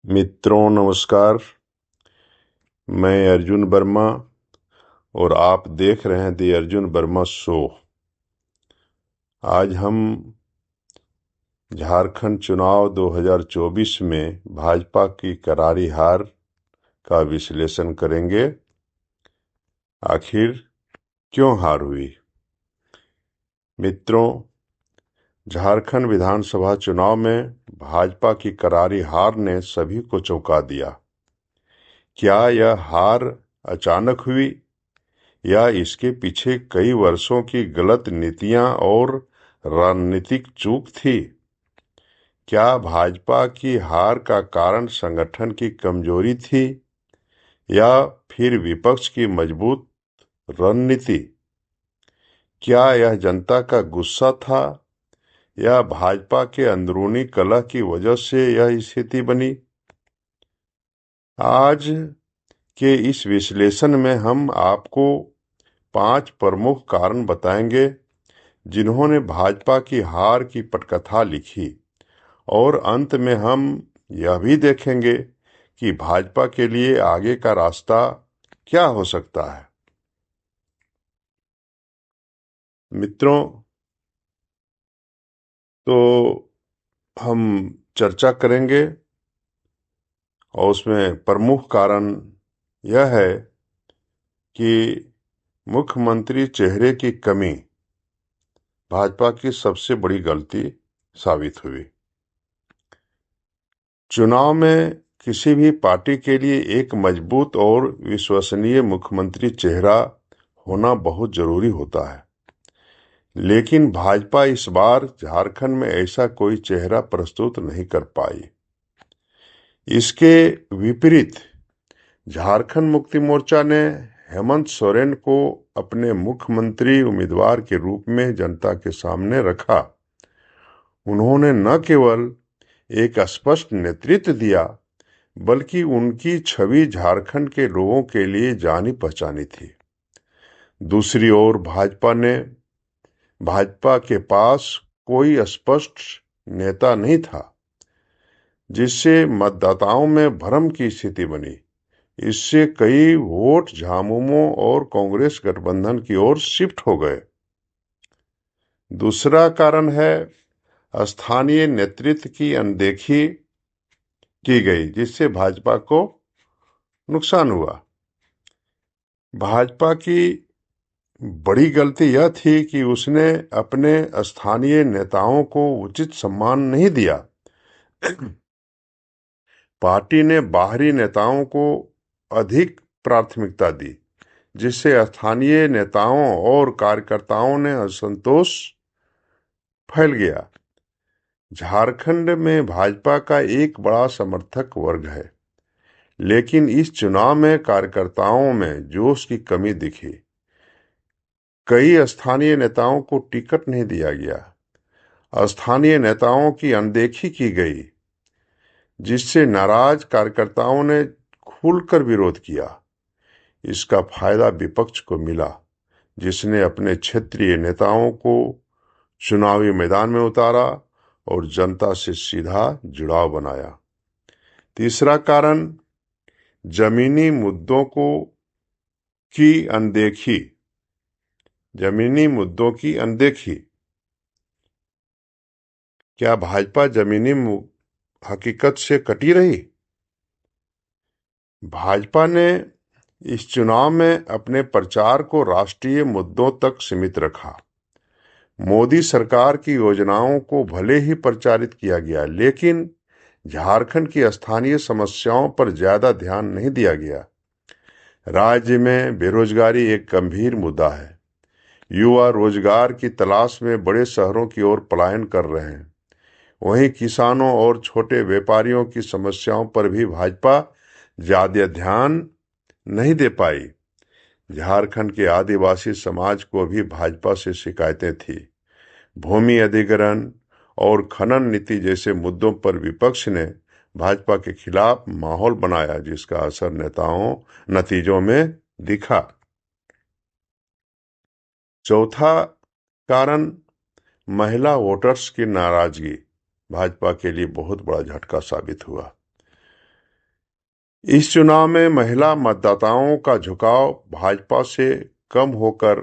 मित्रों नमस्कार। मैं अर्जुन वर्मा और आप देख रहे हैं दी अर्जुन वर्मा शो। आज हम झारखंड चुनाव 2024 में भाजपा की करारी हार का विश्लेषण करेंगे। आखिर क्यों हार हुई? मित्रों, झारखंड विधानसभा चुनाव में भाजपा की करारी हार ने सभी को चौंका दिया। क्या यह हार अचानक हुई या इसके पीछे कई वर्षों की गलत नीतियां और रणनीतिक चूक थी? क्या भाजपा की हार का कारण संगठन की कमजोरी थी या फिर विपक्ष की मजबूत रणनीति? क्या यह जनता का गुस्सा था या भाजपा के अंदरूनी कलह की वजह से यह स्थिति बनी? आज के इस विश्लेषण में हम आपको 5 प्रमुख कारण बताएंगे जिन्होंने भाजपा की हार की पटकथा लिखी, और अंत में हम यह भी देखेंगे कि भाजपा के लिए आगे का रास्ता क्या हो सकता है। मित्रों, तो हम चर्चा करेंगे और उसमें प्रमुख कारण यह है कि मुख्यमंत्री चेहरे की कमी भाजपा की सबसे बड़ी गलती साबित हुई। चुनाव में किसी भी पार्टी के लिए एक मजबूत और विश्वसनीय मुख्यमंत्री चेहरा होना बहुत जरूरी होता है, लेकिन भाजपा इस बार झारखंड में ऐसा कोई चेहरा प्रस्तुत नहीं कर पाई। इसके विपरीत झारखंड मुक्ति मोर्चा ने हेमंत सोरेन को अपने मुख्यमंत्री उम्मीदवार के रूप में जनता के सामने रखा। उन्होंने न केवल एक स्पष्ट नेतृत्व दिया, बल्कि उनकी छवि झारखंड के लोगों के लिए जानी पहचानी थी। दूसरी ओर भाजपा के पास कोई स्पष्ट नेता नहीं था, जिससे मतदाताओं में भ्रम की स्थिति बनी। इससे कई वोट झामुमो और कांग्रेस गठबंधन की ओर शिफ्ट हो गए। दूसरा कारण है स्थानीय नेतृत्व की अनदेखी की गई, जिससे भाजपा को नुकसान हुआ। भाजपा की बड़ी गलती यह थी कि उसने अपने स्थानीय नेताओं को उचित सम्मान नहीं दिया। पार्टी ने बाहरी नेताओं को अधिक प्राथमिकता दी, जिससे स्थानीय नेताओं और कार्यकर्ताओं ने असंतोष फैल गया। झारखंड में भाजपा का एक बड़ा समर्थक वर्ग है, लेकिन इस चुनाव में कार्यकर्ताओं में जोश की कमी दिखी। कई स्थानीय नेताओं को टिकट नहीं दिया गया, स्थानीय नेताओं की अनदेखी की गई, जिससे नाराज कार्यकर्ताओं ने खुलकर विरोध किया। इसका फायदा विपक्ष को मिला, जिसने अपने क्षेत्रीय नेताओं को चुनावी मैदान में उतारा और जनता से सीधा जुड़ाव बनाया। तीसरा कारण जमीनी मुद्दों की अनदेखी। जमीनी मुद्दों की अनदेखी। क्या भाजपा जमीनी हकीकत से कटी रही? भाजपा ने इस चुनाव में अपने प्रचार को राष्ट्रीय मुद्दों तक सीमित रखा। मोदी सरकार की योजनाओं को भले ही प्रचारित किया गया, लेकिन झारखंड की स्थानीय समस्याओं पर ज्यादा ध्यान नहीं दिया गया। राज्य में बेरोजगारी एक गंभीर मुद्दा है। युवा रोजगार की तलाश में बड़े शहरों की ओर पलायन कर रहे हैं। वहीं किसानों और छोटे व्यापारियों की समस्याओं पर भी भाजपा ज्यादा ध्यान नहीं दे पाई। झारखंड के आदिवासी समाज को भी भाजपा से शिकायतें थी। भूमि अधिग्रहण और खनन नीति जैसे मुद्दों पर विपक्ष ने भाजपा के खिलाफ माहौल बनाया, जिसका असर नतीजों में दिखा। चौथा कारण महिला वोटर्स की नाराजगी भाजपा के लिए बहुत बड़ा झटका साबित हुआ। इस चुनाव में महिला मतदाताओं का झुकाव भाजपा से कम होकर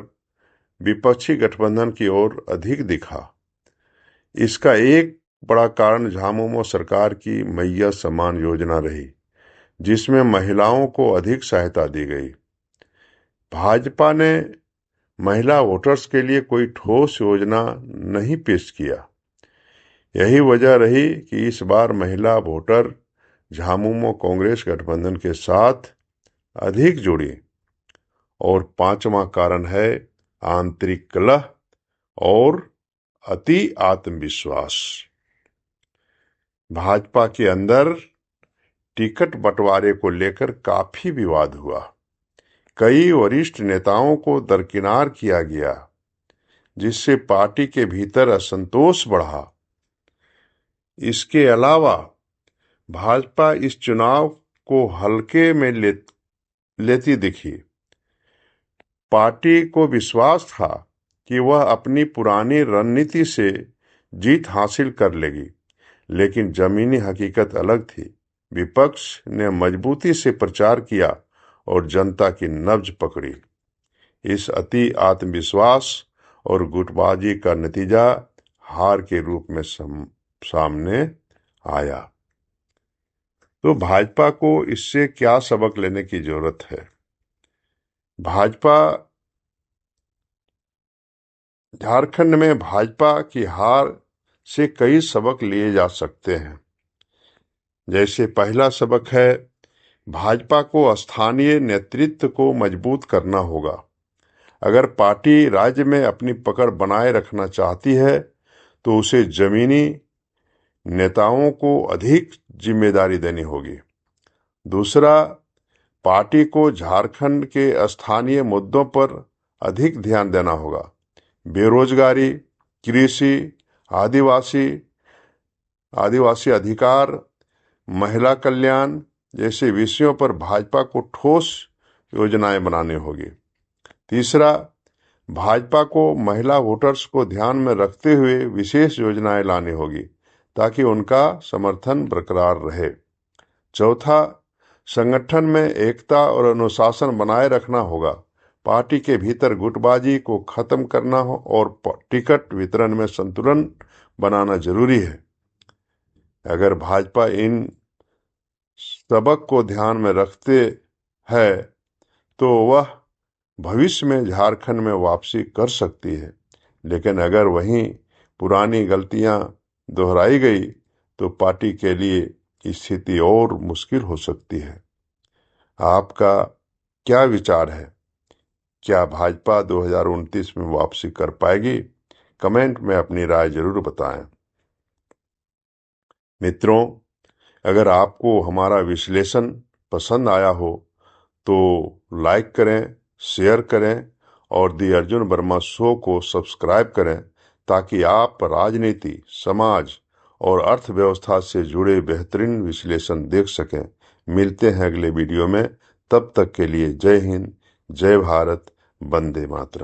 विपक्षी गठबंधन की ओर अधिक दिखा। इसका एक बड़ा कारण झामुमो सरकार की मैया सम्मान योजना रही, जिसमें महिलाओं को अधिक सहायता दी गई। भाजपा ने महिला वोटर्स के लिए कोई ठोस योजना नहीं पेश किया। यही वजह रही कि इस बार महिला वोटर झामुमो कांग्रेस गठबंधन के साथ अधिक जुड़ी। और पांचवा कारण है आंतरिक कलह और अति आत्मविश्वास। भाजपा के अंदर टिकट बंटवारे को लेकर काफी विवाद हुआ। कई वरिष्ठ नेताओं को दरकिनार किया गया, जिससे पार्टी के भीतर असंतोष बढ़ा। इसके अलावा भाजपा इस चुनाव को हल्के में लेती दिखी। पार्टी को विश्वास था कि वह अपनी पुरानी रणनीति से जीत हासिल कर लेगी, लेकिन जमीनी हकीकत अलग थी। विपक्ष ने मजबूती से प्रचार किया और जनता की नब्ज पकड़ी। इस अति आत्मविश्वास और गुटबाजी का नतीजा हार के रूप में सामने आया। तो भाजपा को इससे क्या सबक लेने की जरूरत है? झारखंड में भाजपा की हार से कई सबक लिए जा सकते हैं। जैसे पहला सबक है, भाजपा को स्थानीय नेतृत्व को मजबूत करना होगा। अगर पार्टी राज्य में अपनी पकड़ बनाए रखना चाहती है तो उसे जमीनी नेताओं को अधिक जिम्मेदारी देनी होगी। दूसरा, पार्टी को झारखंड के स्थानीय मुद्दों पर अधिक ध्यान देना होगा। बेरोजगारी, कृषि, आदिवासी अधिकार, महिला कल्याण जैसे विषयों पर भाजपा को ठोस योजनाएं बनानी होगी। तीसरा, भाजपा को महिला वोटर्स को ध्यान में रखते हुए विशेष योजनाएं लानी होगी ताकि उनका समर्थन बरकरार रहे। चौथा, संगठन में एकता और अनुशासन बनाए रखना होगा। पार्टी के भीतर गुटबाजी को खत्म करना हो और टिकट वितरण में संतुलन बनाना जरूरी है। अगर भाजपा इन सबक को ध्यान में रखते हैं तो वह भविष्य में झारखंड में वापसी कर सकती है, लेकिन अगर वहीं पुरानी गलतियां दोहराई गई तो पार्टी के लिए स्थिति और मुश्किल हो सकती है। आपका क्या विचार है? क्या भाजपा 2029 में वापसी कर पाएगी? कमेंट में अपनी राय जरूर बताएं। मित्रों, अगर आपको हमारा विश्लेषण पसंद आया हो तो लाइक करें, शेयर करें और दी अर्जुन वर्मा शो को सब्सक्राइब करें ताकि आप राजनीति, समाज और अर्थव्यवस्था से जुड़े बेहतरीन विश्लेषण देख सकें। मिलते हैं अगले वीडियो में। तब तक के लिए जय हिंद, जय भारत, वंदे मातरम।